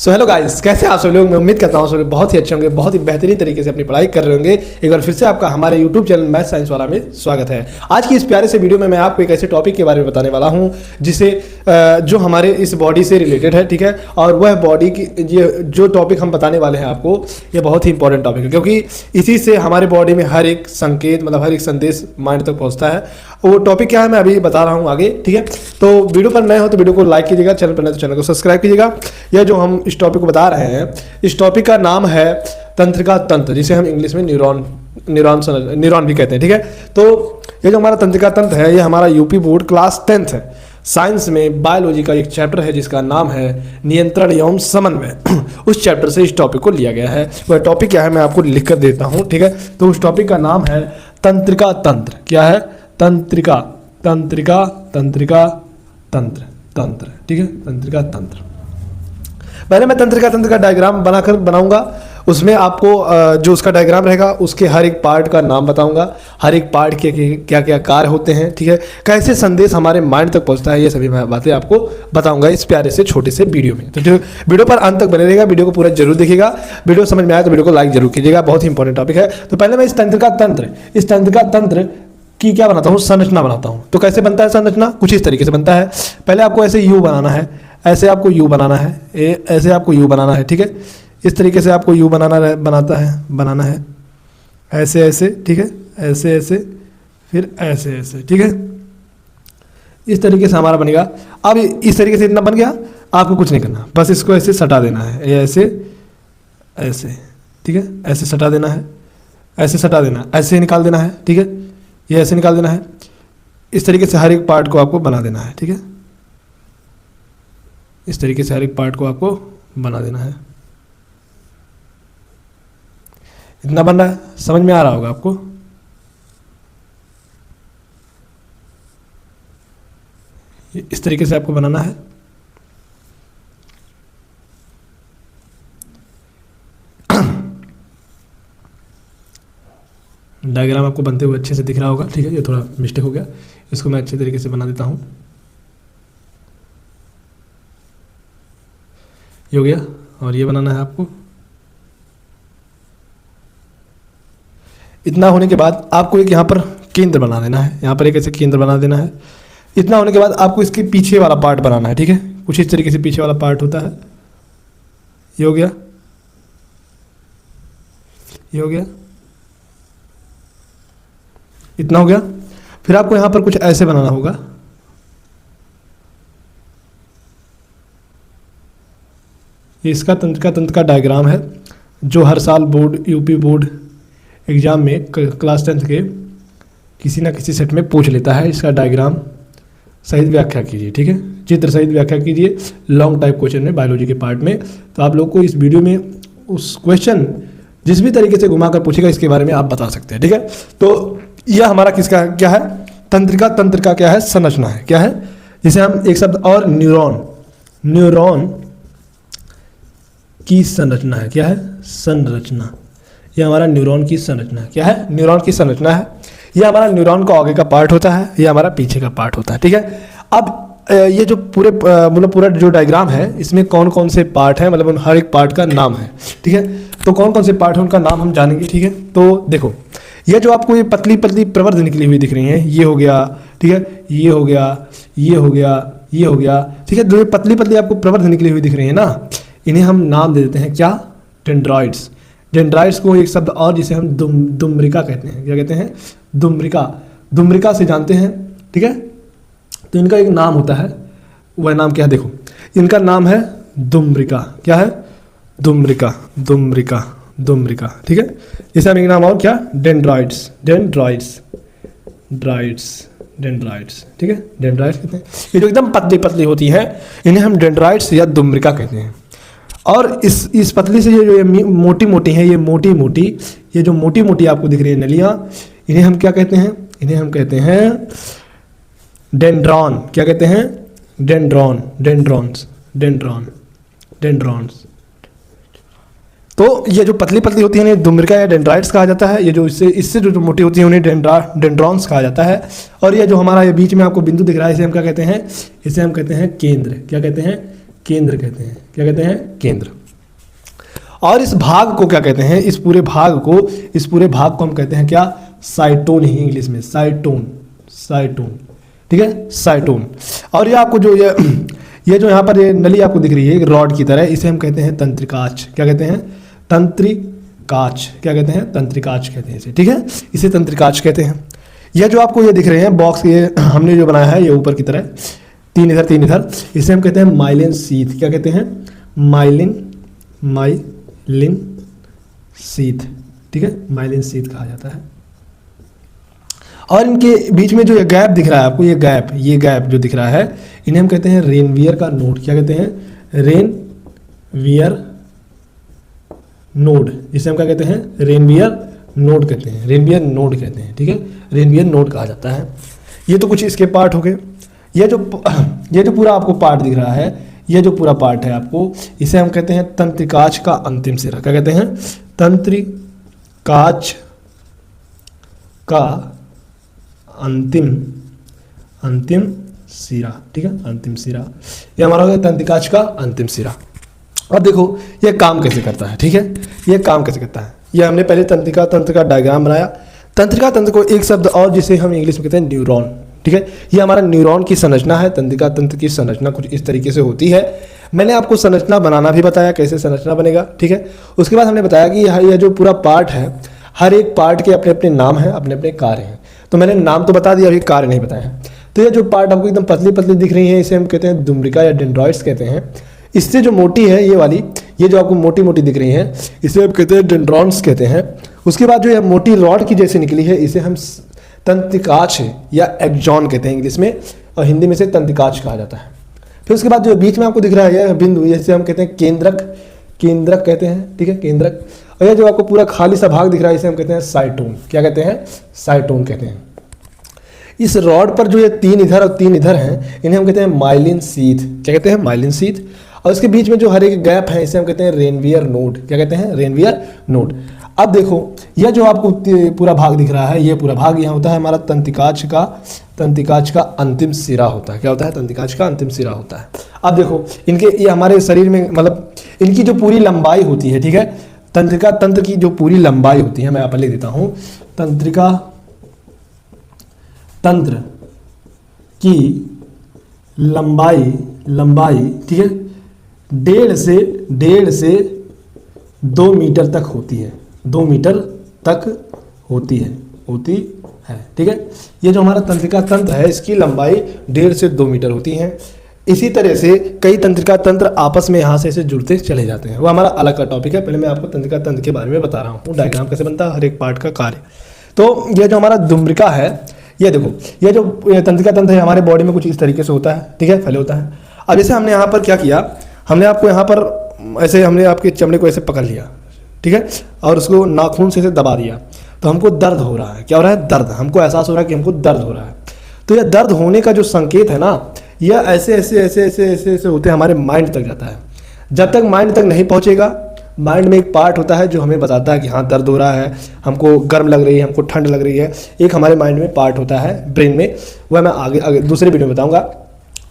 So hello guys, कैसे आप सब लोग। मैं उम्मीद करता हूँ सब लोग बहुत ही अच्छे होंगे, बहुत ही बेहतरीन तरीके से अपनी पढ़ाई कर रहे होंगे। एक बार फिर से आपका हमारे यूट्यूब चैनल मैथ साइंस वाला में स्वागत है। आज की इस प्यारे से वीडियो में मैं आपको एक ऐसे टॉपिक के बारे में बताने वाला हूँ जिसे जो हमारे इस बॉडी से रिलेटेड है, ठीक है। और वह बॉडी की ये जो टॉपिक हम बताने वाले हैं आपको, ये बहुत ही इंपॉर्टेंट टॉपिक है, क्योंकि इसी से हमारे बॉडी में हर एक संकेत मतलब हर एक संदेश माइंड तक पहुँचता है। वो टॉपिक क्या है मैं अभी बता रहा हूँ आगे, ठीक है। तो वीडियो पर नए हो तो वीडियो को लाइक कीजिएगा, चैनल पर नए तो चैनल को सब्सक्राइब कीजिएगा। यह जो हम इस टॉपिक को बता रहे हैं, इस टॉपिक का नाम है तंत्रिका तंत्र, जिसे हम इंग्लिश में न्यूरॉन भी कहते हैं, ठीक है। तो ये जो हमारा तंत्रिका तंत्र है, ये हमारा यूपी बोर्ड क्लास 10th है, साइंस में बायोलॉजी का एक चैप्टर है जिसका नाम है नियंत्रण एवं समन्वय। उस चैप्टर से इस टॉपिक को लिया गया है। वह टॉपिक क्या है मैं आपको लिख कर देता हूँ, ठीक है। तो उस टॉपिक का नाम है तंत्रिका तंत्र। क्या है? तंत्रिका तंत्रिका तंत्रिका तंत्र तंत्र, ठीक है। तंत्रिका तंत्र। पहले मैं तंत्रिका तंत्र का डायग्राम बनाऊंगा। उसमें आपको जो उसका डायग्राम रहेगा उसके हर एक पार्ट का नाम बताऊंगा, हर एक पार्ट के क्या क्या कार्य होते हैं, ठीक है। कैसे संदेश हमारे माइंड तक पहुंचता है, ये सभी बातें आपको बताऊंगा इस प्यारे से छोटे से वीडियो में। तो जो वीडियो पर अंत तक बने रहेगा, वीडियो को पूरा जरूर देखिएगा। वीडियो समझ में आए तो वीडियो को लाइक जरूर कीजिएगा, बहुत ही इंपॉर्टेंट टॉपिक है। तो पहले मैं इस तंत्रिका तंत्र की क्या बनाता हूँ, संरचना बनाता हूँ। तो कैसे बनता है संरचना? कुछ इस तरीके से बनता है। पहले आपको ऐसे यू बनाना है, ऐसे आपको यू बनाना है, ऐसे आपको यू बनाना है, ठीक है। इस तरीके से आपको यू बनाना है ऐसे ऐसे, ठीक है, ऐसे ऐसे, फिर ऐसे ऐसे, ठीक है। इस तरीके से हमारा बनेगा। अब इस तरीके से इतना बन गया, आपको कुछ नहीं करना, बस इसको ऐसे सटा देना है, ये ऐसे ऐसे, ठीक है। ऐसे सटा देना है, ऐसे सटा देना, ऐसे निकाल देना है, ठीक है। ये ऐसे निकाल देना है। इस तरीके से हर एक पार्ट को आपको बना देना है, ठीक है। इस तरीके से हर एक पार्ट को आपको बना देना है। इतना बन रहा है, समझ में आ रहा होगा आपको। इस तरीके से आपको बनाना है। डायग्राम आपको बनते हुए अच्छे से दिख रहा होगा, ठीक है। ये थोड़ा मिस्टेक हो गया, इसको मैं अच्छे तरीके से बना देता हूँ। ये हो गया। और ये बनाना है आपको। इतना होने के बाद आपको एक यहाँ पर केंद्र बना देना है, यहाँ पर एक ऐसे केंद्र बना देना है। इतना होने के बाद आपको इसके पीछे वाला पार्ट बनाना है, ठीक है। कुछ इस तरीके से पीछे वाला पार्ट होता है। ये हो गया, ये हो गया, इतना हो गया। फिर आपको यहाँ पर कुछ ऐसे बनाना होगा। ये इसका तंत्र का डायग्राम है, जो हर साल यूपी बोर्ड एग्जाम में क्लास 10th के किसी ना किसी सेट में पूछ लेता है। इसका डायग्राम सहित व्याख्या कीजिए, ठीक है। चित्र सहित व्याख्या कीजिए लॉन्ग टाइप क्वेश्चन में, बायोलॉजी के पार्ट में। तो आप लोग को इस वीडियो में उस क्वेश्चन जिस भी तरीके से घुमाकर पूछेगा इसके बारे में आप बता सकते हैं, ठीक है। तो यह हमारा किसका क्या है? तंत्रिका तंत्र का क्या है? संरचना है। क्या है? जिसे हम एक शब्द और न्यूरॉन की संरचना है। क्या है? संरचना। यह हमारा न्यूरॉन की संरचना है। क्या है? न्यूरॉन की संरचना है। यह हमारा न्यूरॉन का आगे का पार्ट होता है, यह हमारा पीछे का पार्ट होता है, ठीक है। अब ये जो पूरा जो डायग्राम है, इसमें कौन कौन से पार्ट है, मतलब हर एक पार्ट का नाम है, ठीक है। तो कौन कौन से पार्ट है उनका नाम हम जानेंगे, ठीक है। तो देखो, ये जो आपको ये पतली पतली प्रवर्ध निकली हुई दिख रही है, ये हो गया, ठीक है, ये हो गया, ये हो गया, ये हो गया, ठीक है। जो ये पतली पतली आपको प्रवर्ध निकली हुई दिख रही है ना, इन्हें हम नाम दे देते हैं क्या? डेंड्राइड्स। डेंड्राइड्स को एक शब्द और जिसे हम दुम्रिका कहते हैं। क्या कहते हैं? दुम्रिका। दुम्रिका से जानते हैं, ठीक है। तो इनका एक नाम होता है, वह नाम क्या है? देखो, इनका नाम है दुम्रिका। क्या है? दुम्रिका, दुम्रिका, दुम्रिका, ठीक है। जैसे हम एक नाम और क्या? डेंड्राइड्स, डेंड्राइड्स, डेंड्राइड्स, ठीक है। डेंड्राइड्स कहते हैं। ये जो एकदम पतली पतली होती हैं, इन्हें हम डेंड्राइड्स या दुम्रिका कहते हैं। और इस पतली से ये मोटी मोटी है, ये मोटी मोटी, ये जो मोटी मोटी आपको दिख रही है नलियाँ, इन्हें हम क्या कहते हैं? इन्हें हम कहते हैं डेंड्रॉन। क्या कहते हैं? Dendron, dendrons, dendrons. तो ये जो पतली पतली होती है इन्हें दुम्रिका या डेंड्राइड्स कहा जाता है। ये जो इससे जो मोटी होती है उन्हें डेंड्रॉन्स कहा जाता है। और ये जो हमारा ये बीच में आपको बिंदु दिख रहा है, इसे हम क्या कहते हैं? इसे हम कहते हैं केंद्र। क्या कहते हैं? केंद्र कहते हैं। क्या कहते हैं? केंद्र। और इस भाग को क्या कहते हैं? इस पूरे भाग को हम कहते हैं क्या? साइटोन ही इंग्लिश में, साइटोन। ठीक है, साइटोन। और ये आपको जो ये जो यहाँ पर ये नली आपको दिख रही है रॉड की तरह, इसे हम कहते हैं तंत्रिकाच। क्या कहते हैं? तंत्रिकाच। क्या कहते हैं? तंत्रिकाच कहते हैं इसे। ठीक है, इसे तंत्रिकाच कहते हैं। यह जो आपको ये दिख रहे हैं बॉक्स, ये हमने जो बनाया है ये ऊपर की तरह 3 इधर, इसे हम कहते हैं माइलिन शीथ। क्या कहते हैं? Myelin sheath. ठीक है, माइलिन शीथ कहा जाता है। और इनके बीच में जो ये गैप दिख रहा है आपको, ये गैप जो दिख रहा है, इन्हें हम कहते हैं रेनवियर का नोड। क्या कहते हैं? Ranvier node. इसे हम क्या कहते हैं? रेनवियर नोड कहते हैं। रेनवियर नोड कहते हैं। ठीक है, रेनवियर नोड कहा जाता है। ये तो कुछ इसके पार्ट हो गए। ये जो पूरा आपको पार्ट दिख रहा है, ये जो पूरा पार्ट है आपको, इसे हम कहते हैं तंत्रिकाच का अंतिम सिरा। क्या कहते हैं? तंत्रिकाच का अंतिम सिरा। ठीक है, अंतिम सिरा। ये हमारा हो गया तंत्रिकाच का अंतिम सिरा। अब देखो ये काम कैसे करता है। ठीक है, ये काम कैसे करता है, ये हमने पहले तंत्रिका तंत्र का डायग्राम बनाया। तंत्रिका तंत्र को एक शब्द और जिसे हम इंग्लिश में कहते हैं न्यूरॉन। ठीक है, ये हमारा न्यूरॉन की संरचना है। तंत्रिका तंत्र की संरचना कुछ इस तरीके से होती है। मैंने आपको संरचना बनाना भी बताया, कैसे संरचना बनेगा। ठीक है, उसके बाद हमने बताया कि यह जो पूरा पार्ट है, हर एक पार्ट के अपने अपने नाम हैं, अपने अपने कार्य हैं। तो मैंने नाम तो बता दिया, अभी कार्य नहीं बताया है। तो ये जो पार्ट आपको एकदम पतली पतली दिख रही है, इसे हम कहते हैं दुम्ब्रिका या डेंड्रॉइड्स कहते हैं। इससे जो मोटी है ये वाली, ये जो आपको मोटी मोटी दिख रही है, इसे हम कहते हैं डेंड्रॉन्स कहते हैं। उसके बाद जो ये मोटी रॉड की जैसे निकली है, इसे हम तंत्रिकाच या एक्जॉन कहते हैं इंग्लिश में, और हिंदी में से तंत्रिकाच कहा जाता है। फिर उसके बाद जो बीच में आपको दिख रहा है यह बिंदु, इसे हम कहते हैं केंद्रक कहते हैं। ठीक है, केंद्रक। और ये जो आपको पूरा खाली सा भाग दिख रहा है, इसे हम कहते हैं साइटोन। क्या कहते हैं? साइटोन कहते हैं। इस रॉड पर जो ये 3 इधर और 3 इधर हैं, इन्हें हम कहते हैं माइलिन शीथ। क्या कहते हैं? Myelin sheath. और इसके बीच में जो हर एक गैप है, इसे हम कहते हैं रेनवियर नोड। क्या कहते हैं? Ranvier node. अब देखो यह जो आपको पूरा भाग दिख रहा है, ये पूरा भाग यहाँ होता है हमारा तंत्रिकाच का अंतिम सिरा होता है। क्या होता है? तंत्रिकाच का अंतिम सिरा होता है। अब देखो ये हमारे शरीर में, मतलब इनकी जो पूरी लंबाई होती है, ठीक है, तंत्रिका तंत्र की जो पूरी लंबाई होती है, मैं यहाँ पर लिख देता हूँ, तंत्रिका तंत्र की लंबाई ठीक है 1.5 से 2 मीटर तक होती है। 2 मीटर तक होती है। ठीक है, ये जो हमारा तंत्रिका तंत्र है, इसकी लंबाई 1.5 से 2 मीटर होती है। इसी तरह से कई तंत्रिका तंत्र आपस में यहाँ से ऐसे जुड़ते चले जाते हैं। वो हमारा अलग का टॉपिक है। पहले मैं आपको तंत्रिका तंत्र के बारे में बता रहा हूँ, डायग्राम कैसे बनता है, हर एक पार्ट का कार्य। तो ये जो हमारा दुम्ब्रिका है, ये देखो, ये जो तंत्रिका तंत्र है हमारे बॉडी में कुछ इस तरीके से होता है। ठीक है, फैले होता है। अब जैसे हमने यहाँ पर क्या किया, हमने आपको यहाँ पर ऐसे हमने आपके चमड़े को ऐसे पकड़ लिया, ठीक है, और उसको नाखून से दबा दिया, तो हमको दर्द हो रहा है। क्या हो रहा है? दर्द। हमको एहसास हो रहा है कि हमको दर्द हो रहा है। तो यह दर्द होने का जो संकेत है ना, यह ऐसे ऐसे ऐसे ऐसे ऐसे ऐसे होते हमारे माइंड तक जाता है। जब तक माइंड तक नहीं पहुँचेगा, माइंड में एक पार्ट होता है जो हमें बताता है कि हाँ दर्द हो रहा है, हमको गर्म लग रही है, हमको ठंड लग रही है। एक हमारे माइंड में पार्ट होता है ब्रेन में, वह मैं आगे दूसरे वीडियो में बताऊंगा।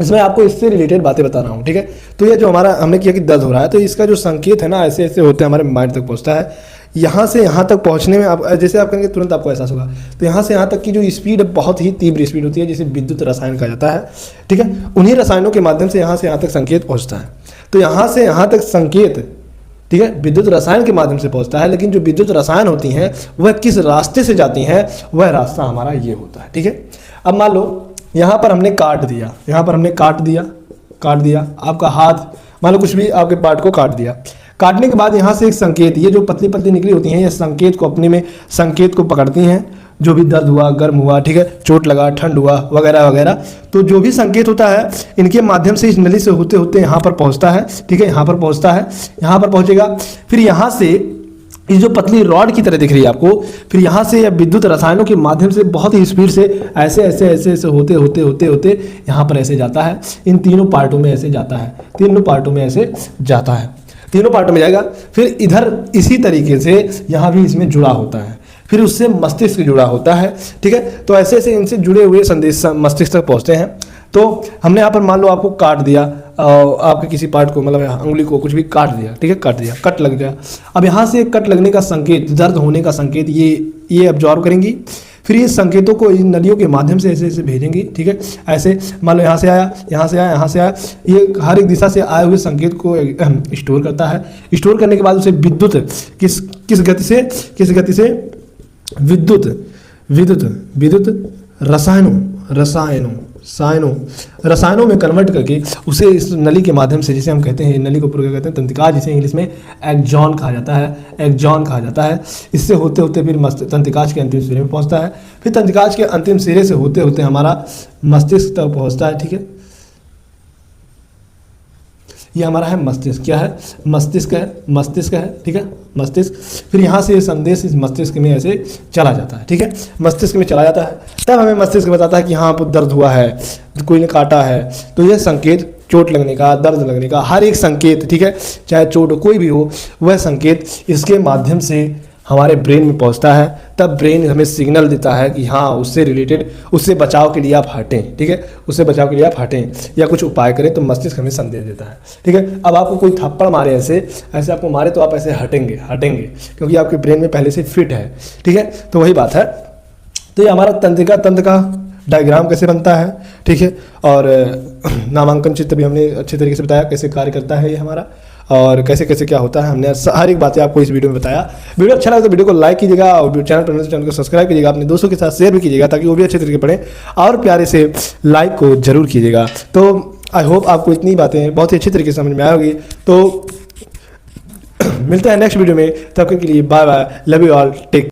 इसमें आपको इससे रिलेटेड बातें बता रहा हूँ। ठीक है, तो ये जो हमारा हमने किया कि दर्द हो रहा है, तो इसका जो संकेत है ना, ऐसे ऐसे होते हमारे माइंड तक पहुँचता है। यहाँ से यहाँ तक पहुँचने में आप जैसे आप करेंगे तुरंत आपको एहसास होगा। तो यहाँ से यहाँ तक की जो स्पीड बहुत ही तीव्र स्पीड होती है, जिसे विद्युत रसायन कहा जाता है। ठीक है, उन्हीं रसायनों के माध्यम से यहाँ से यहाँ तक संकेत पहुँचता है। तो यहाँ से यहाँ तक संकेत, ठीक है, विद्युत रसायन के माध्यम से पहुँचता है। लेकिन जो विद्युत रसायन होती हैं वह किस रास्ते से जाती हैं, वह रास्ता हमारा ये होता है। ठीक है, अब मान लो यहाँ पर हमने काट दिया, यहाँ पर हमने काट दिया आपका हाथ, मान लो कुछ भी आपके पार्ट को काट दिया। काटने के बाद यहाँ से एक संकेत, ये जो पतली पतली निकली होती हैं, ये संकेत को अपने में संकेत को पकड़ती हैं। जो भी दर्द हुआ, गर्म हुआ, ठीक है, चोट लगा, ठंड हुआ, वगैरह वगैरह, तो जो भी संकेत होता है इनके माध्यम से इस नली से होते होते यहाँ पर पहुँचता है। ठीक है, यहाँ पर पहुँचता है, यहाँ पर पहुँचेगा। फिर यहाँ से ये जो पतली रॉड की तरह दिख रही है आपको, फिर यहाँ से या विद्युत रसायनों के माध्यम से बहुत ही स्पीड से ऐसे ऐसे ऐसे ऐसे होते होते होते होते यहाँ पर ऐसे जाता है। इन तीनों पार्टों में ऐसे जाता है, तीनों पार्टों में ऐसे जाता है, तीनों पार्टों में जाएगा। फिर इधर इसी तरीके से यहाँ भी इसमें जुड़ा होता है, फिर उससे मस्तिष्क जुड़ा होता है। ठीक है, तो ऐसे ऐसे इनसे जुड़े हुए संदेश मस्तिष्क तक पहुँचते हैं। तो हमने यहाँ पर मान लो आपको काट दिया, आपके किसी पार्ट को मतलब उंगली को कुछ भी काट दिया, ठीक है, काट दिया, कट लग गया। अब यहाँ से कट लगने का संकेत, दर्द होने का संकेत ये ऑब्जॉर्व करेंगी। फिर ये संकेतों को इन नलियों के माध्यम से ऐसे ऐसे भेजेंगी, ठीक है। ऐसे मान लो यहाँ से आया, यहाँ से आया, यहाँ से आया, ये हर एक दिशा से आए हुए संकेत को स्टोर करता है। स्टोर करने के बाद उसे विद्युत किस गति से विद्युत रसायनों में कन्वर्ट करके उसे इस नली के माध्यम से, जिसे हम कहते हैं नली को पूरा कहते हैं तंत्रिका, जिसे इंग्लिश में एक्जॉन कहा जाता है। इससे होते होते फिर तंत्रिकाज के अंतिम सिरे में पहुंचता है। फिर तंत्रिकाज के अंतिम सिरे से होते होते हमारा मस्तिष्क तक पहुंचता है, ठीक है। ये हमारा है मस्तिष्क, क्या है, मस्तिष्क है, ठीक है, मस्तिष्क। फिर यहाँ से ये संदेश इस मस्तिष्क में ऐसे चला जाता है, ठीक है, मस्तिष्क में चला जाता है। तब हमें मस्तिष्क बताता है कि हाँ दर्द हुआ है, कोई ने काटा है। तो यह संकेत, चोट लगने का, दर्द लगने का, हर एक संकेत, ठीक है, चाहे चोट हो कोई भी हो, वह संकेत इसके माध्यम से हमारे ब्रेन में पहुंचता है। तब ब्रेन हमें सिग्नल देता है कि हाँ उससे रिलेटेड, उससे बचाव के लिए आप हटें, ठीक है, उससे बचाव के लिए आप हटें या कुछ उपाय करें। तो मस्तिष्क हमें संदेश देता है, ठीक है। अब आपको कोई थप्पड़ मारे, ऐसे आपको मारे तो आप ऐसे हटेंगे क्योंकि आपके ब्रेन में पहले से फिट है, ठीक है। तो वही बात है। तो ये हमारा तंत्र का डायग्राम कैसे बनता है, ठीक है। और नामांकन चित्र भी हमने अच्छे तरीके से बताया कैसे कार्य करता है ये हमारा, और कैसे कैसे क्या होता है। हमने हर एक बातें आपको इस वीडियो में बताया। वीडियो अच्छा लगा तो वीडियो को लाइक कीजिएगा और चैनल को सब्सक्राइब कीजिएगा, अपने दोस्तों के साथ शेयर भी कीजिएगा ताकि वो भी अच्छे तरीके पढ़ें, और प्यारे से लाइक को जरूर कीजिएगा। तो आई होप आपको इतनी बातें बहुत ही अच्छी तरीके से समझ में आएगी। तो मिलते हैं नेक्स्ट वीडियो में, तब तक के लिए bye bye, love you all, take.